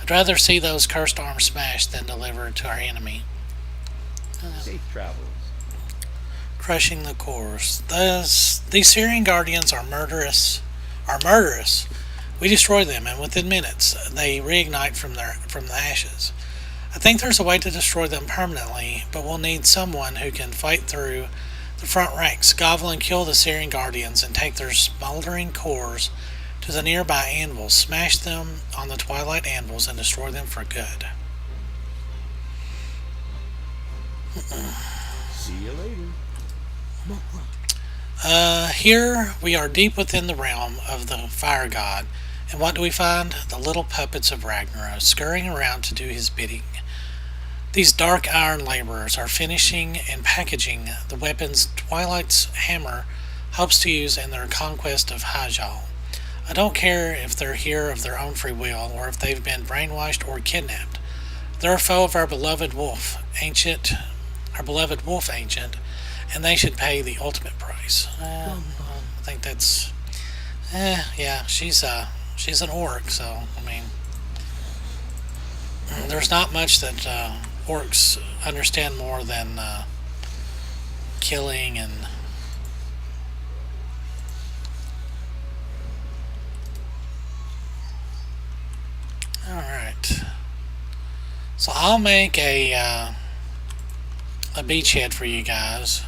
I'd rather see those cursed arms smashed than delivered to our enemy. Safe travels. Crushing the cores. These Syrian guardians are murderous. Are murderous. We destroy them, and within minutes they reignite from the ashes. I think there's a way to destroy them permanently, but we'll need someone who can fight through the front ranks, gobble and kill the Syrian guardians, and take their smoldering cores to the nearby anvils, smash them on the twilight anvils, and destroy them for good. See you later. Here we are deep within the realm of the fire god, and what do we find? The little puppets of Ragnarok scurrying around to do his bidding. These dark iron laborers are finishing and packaging the weapons Twilight's hammer hopes to use in their conquest of Hajal. I don't care if they're here of their own free will or if they've been brainwashed or kidnapped. They're a foe of our beloved wolf ancient, and they should pay the ultimate price. I think that's, yeah, she's an orc, so I mean, there's not much that orcs understand more than killing and. All right, so I'll make a beachhead for you guys.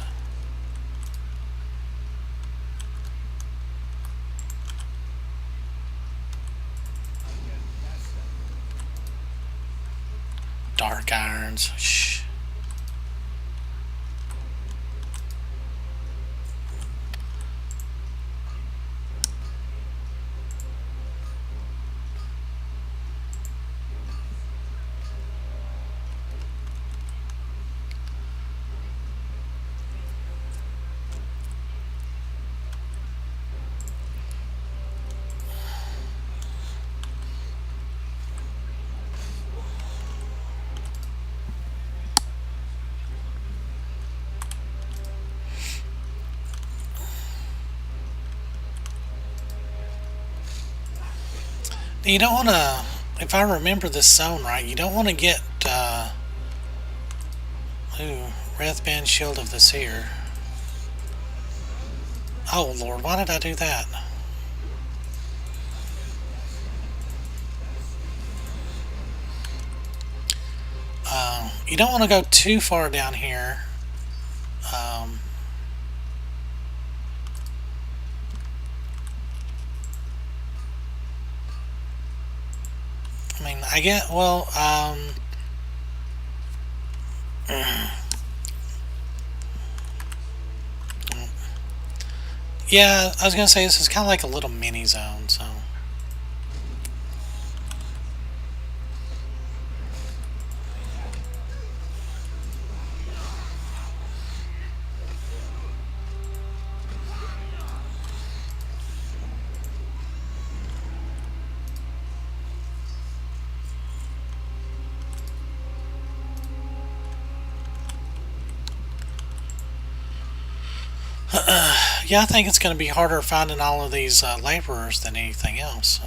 Dark irons. Shh. You don't want to, if I remember this zone right, you don't want to get, Wrathband Shield of the Seer. Oh Lord, why did I do that? You don't want to go too far down here. Um, I mean, I get, well, yeah, I was gonna say this is kind of like a little mini zone, so. Yeah, I think it's going to be harder finding all of these laborers than anything else. So.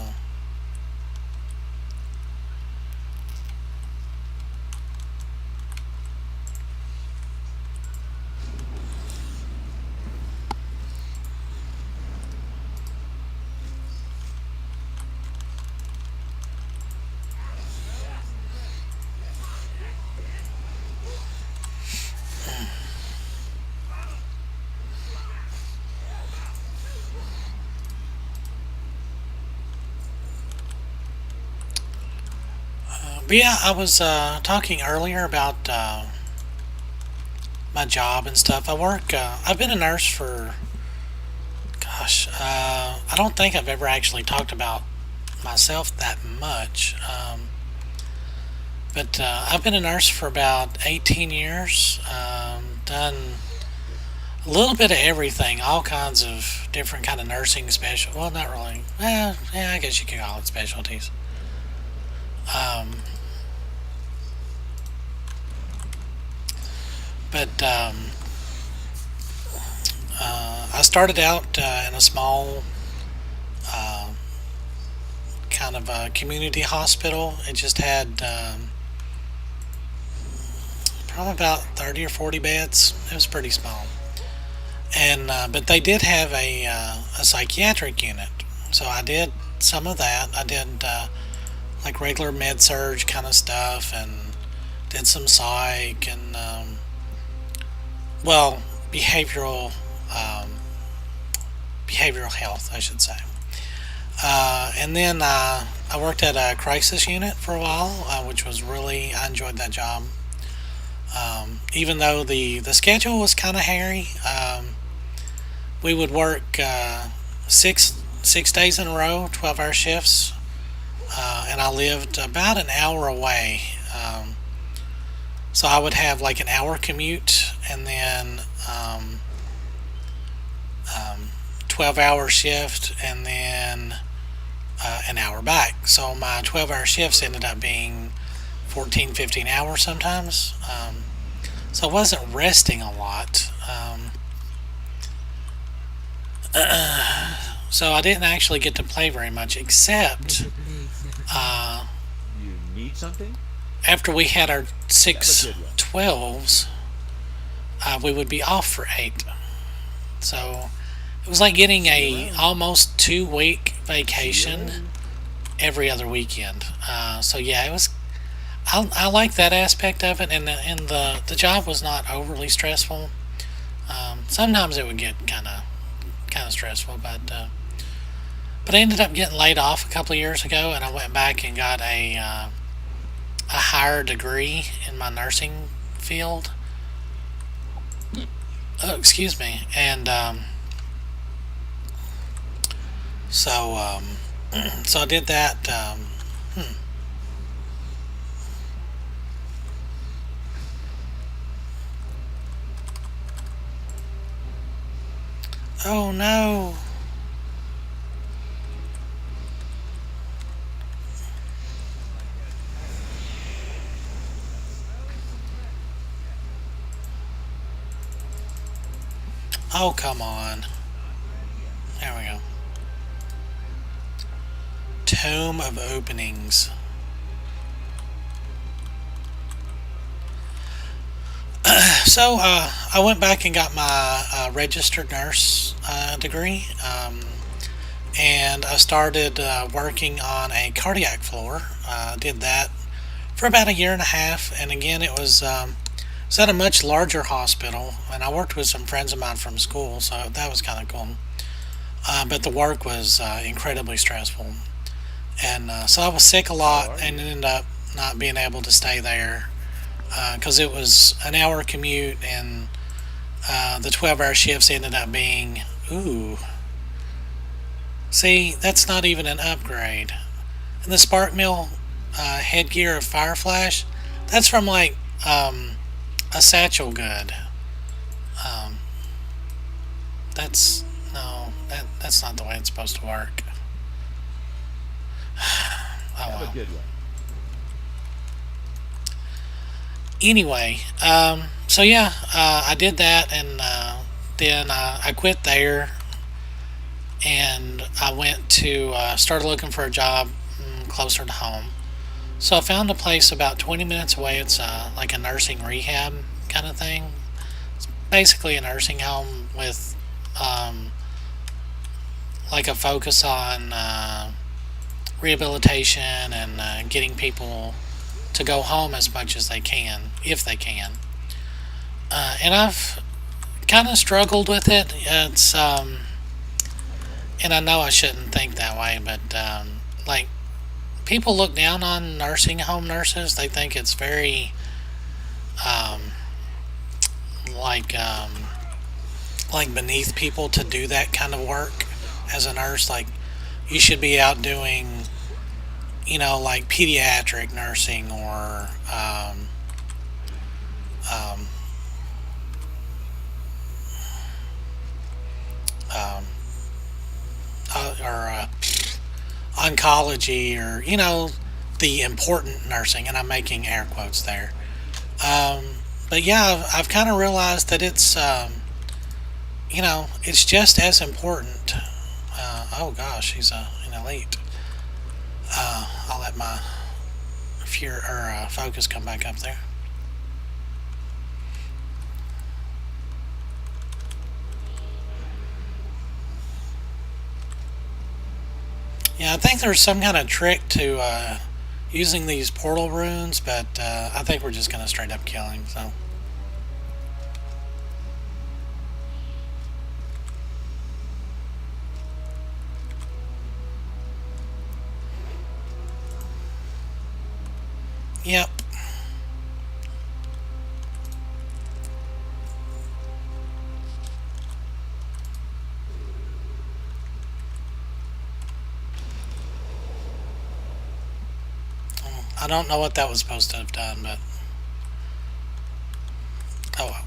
But yeah, I was talking earlier about my job and stuff. I've been a nurse for, gosh, I don't think I've ever actually talked about myself that much. But I've been a nurse for about 18 years. Done a little bit of everything, all kinds of different kind of nursing special. Well, not really. Well, yeah, I guess you could call it specialties. Um, but I started out in a small, kind kind of a community hospital. It just had probably about 30 or 40 beds. It was pretty small. And but they did have a psychiatric unit, so I did some of that. I did like regular med surge kind of stuff, and did some psych and well, behavioral health, I should say. And then I worked at a crisis unit for a while, which was really, I enjoyed that job. Even though the schedule was kind of hairy, we would work six days in a row, 12-hour shifts, and I lived about an hour away. So I would have like an hour commute, and then 12-hour shift, and then an hour back. So my 12-hour shifts ended up being 14, 15 hours sometimes. So I wasn't resting a lot. So I didn't actually get to play very much, except You need something? after we had our Have a six good one. 12s, we would be off for 8. So it was like getting a almost 2-week vacation every other weekend. So yeah, it was. I like that aspect of it, and the job was not overly stressful. Sometimes it would get kind of stressful, but I ended up getting laid off a couple of years ago, and I went back and got a higher degree in my nursing field. Oh, excuse me, and so so I did that. Oh no. Oh, come on. There we go. Tome of Openings. So, I went back and got my registered nurse degree, and I started working on a cardiac floor. Did that for about a year and a half, and again, it was at a much larger hospital, and I worked with some friends of mine from school, so that was kind of cool. But the work was incredibly stressful, and so I was sick a lot, and ended up not being able to stay there because it was an hour commute, and the 12-hour shifts ended up being, ooh, see, that's not even an upgrade. And the Spark Mill headgear of Fire Flash, that's from like a satchel good. That's no, that's not the way it's supposed to work. Oh Have a well. good one. Anyway, so yeah, I did that, and then I quit there, and I went to started looking for a job closer to home. So I found a place about 20 minutes away. It's like a nursing rehab kind of thing. It's basically a nursing home with like a focus on rehabilitation and getting people to go home as much as they can, if they can. And I've kind of struggled with it. It's and I know I shouldn't think that way, but like people look down on nursing home nurses. They think it's very um, like like beneath people to do that kind of work as a nurse. Like you should be out doing, you know, like pediatric nursing or um, um, or oncology, or you know, the important nursing, and I'm making air quotes there. Um, but yeah, I've kind of realized that it's you know, it's just as important. Oh gosh, he's an elite. let my focus come back up there. Yeah, I think there's some kind of trick to using these portal runes, but I think we're just going to straight up kill him, so. Yep. I don't know what that was supposed to have done, but oh well.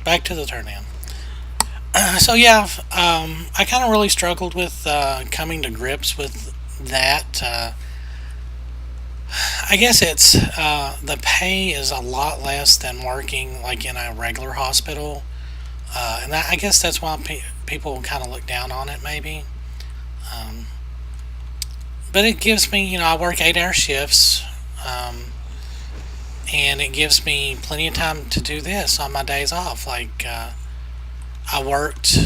Back to the turn in. So yeah, I kind of really struggled with coming to grips with that. I guess it's the pay is a lot less than working like in a regular hospital, and I guess that's why people kind of look down on it, maybe. Um, but it gives me, I work 8-hour shifts, and it gives me plenty of time to do this on my days off. Like I worked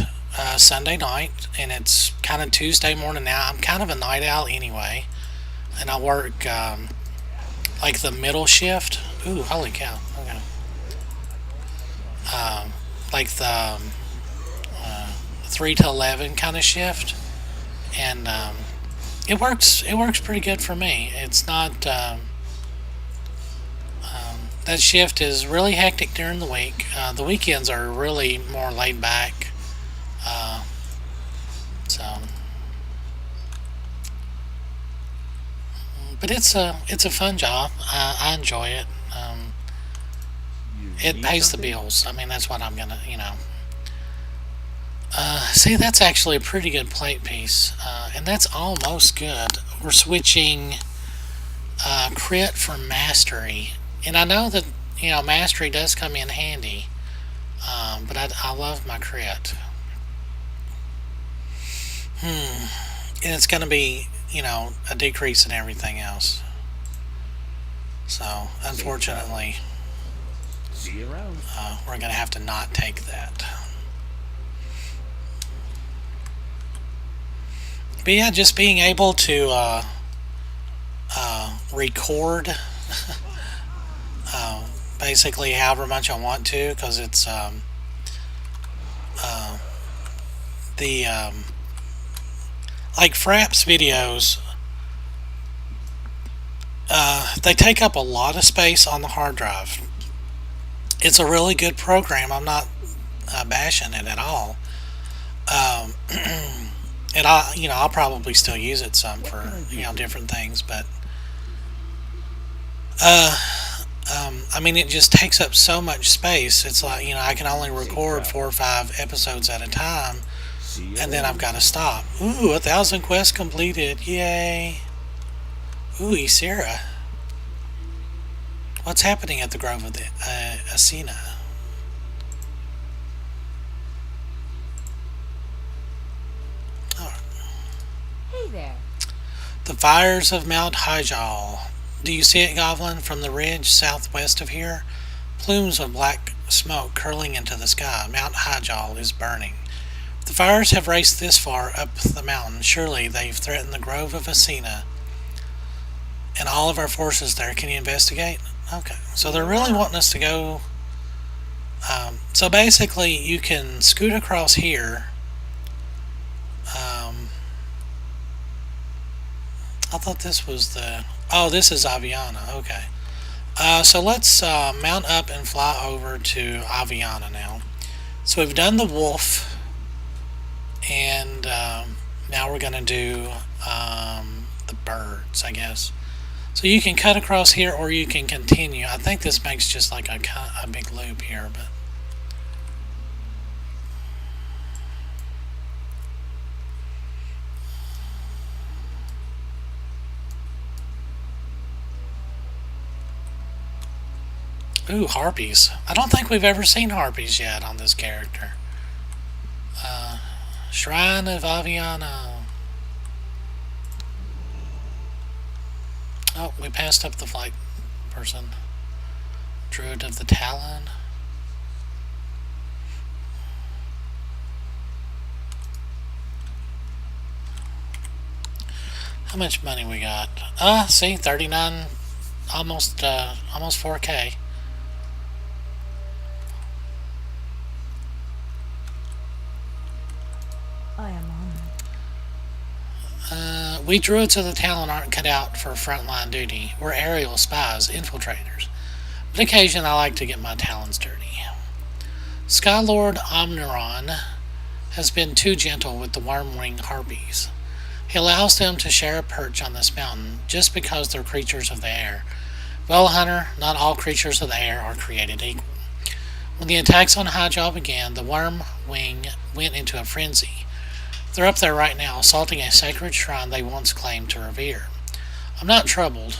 Sunday night, and it's kind of Tuesday morning now. I'm kind of a night owl anyway, and I work like the middle shift. Ooh, holy cow! Okay. Like the 3 to 11 kind of shift, and it works. It works pretty good for me. It's not. That shift is really hectic during the week. The weekends are really more laid back. So, but it's a fun job. I enjoy it. It pays the bills. I mean, that's what I'm gonna. See, that's actually a pretty good plate piece, and that's almost good. We're switching crit for mastery, and I know that mastery does come in handy, but I love my crit. And it's going to be a decrease in everything else. So unfortunately, See you around. we're going to have to not take that. But yeah, just being able to record basically however much I want to, because it's the like Fraps videos. They take up a lot of space on the hard drive. It's a really good program. I'm not bashing it at all. And I'll probably still use it some for different things, but I mean, it just takes up so much space. It's like I can only record 4 or 5 episodes at a time, and then I've got to stop. Ooh, 1,000 quests completed! Yay! Ooh, Ysera. What's happening at the Grove of the Asina? Hey there. The fires of Mount Hyjal. Do you see it, Goblin? From the ridge southwest of here? Plumes of black smoke curling into the sky. Mount Hyjal is burning. The fires have raced this far up the mountain. Surely they've threatened the Grove of Asina and all of our forces there. Can you investigate? Okay. So they're really wanting us to go. So basically, you can scoot across here. I thought this was the... Oh, this is Aviana. Okay. So let's mount up and fly over to Aviana now. So we've done the wolf, and now we're going to do the birds, I guess. So you can cut across here, or you can continue. I think this makes just like a big loop here, but... Ooh, harpies. I don't think we've ever seen harpies yet on this character. Shrine of Aviana. Oh, we passed up the flight person. Druid of the Talon. How much money we got? See, 39, almost 4K. I am honored. We Druids of the Talon aren't cut out for frontline duty. We're aerial spies, infiltrators. But occasionally I like to get my talons dirty. Skylord Omniron has been too gentle with the worm-wing harpies. He allows them to share a perch on this mountain just because they're creatures of the air. Well, Hunter, not all creatures of the air are created equal. When the attacks on Highjaw began, the worm-wing went into a frenzy. They're up there right now, assaulting a sacred shrine they once claimed to revere. I'm not troubled.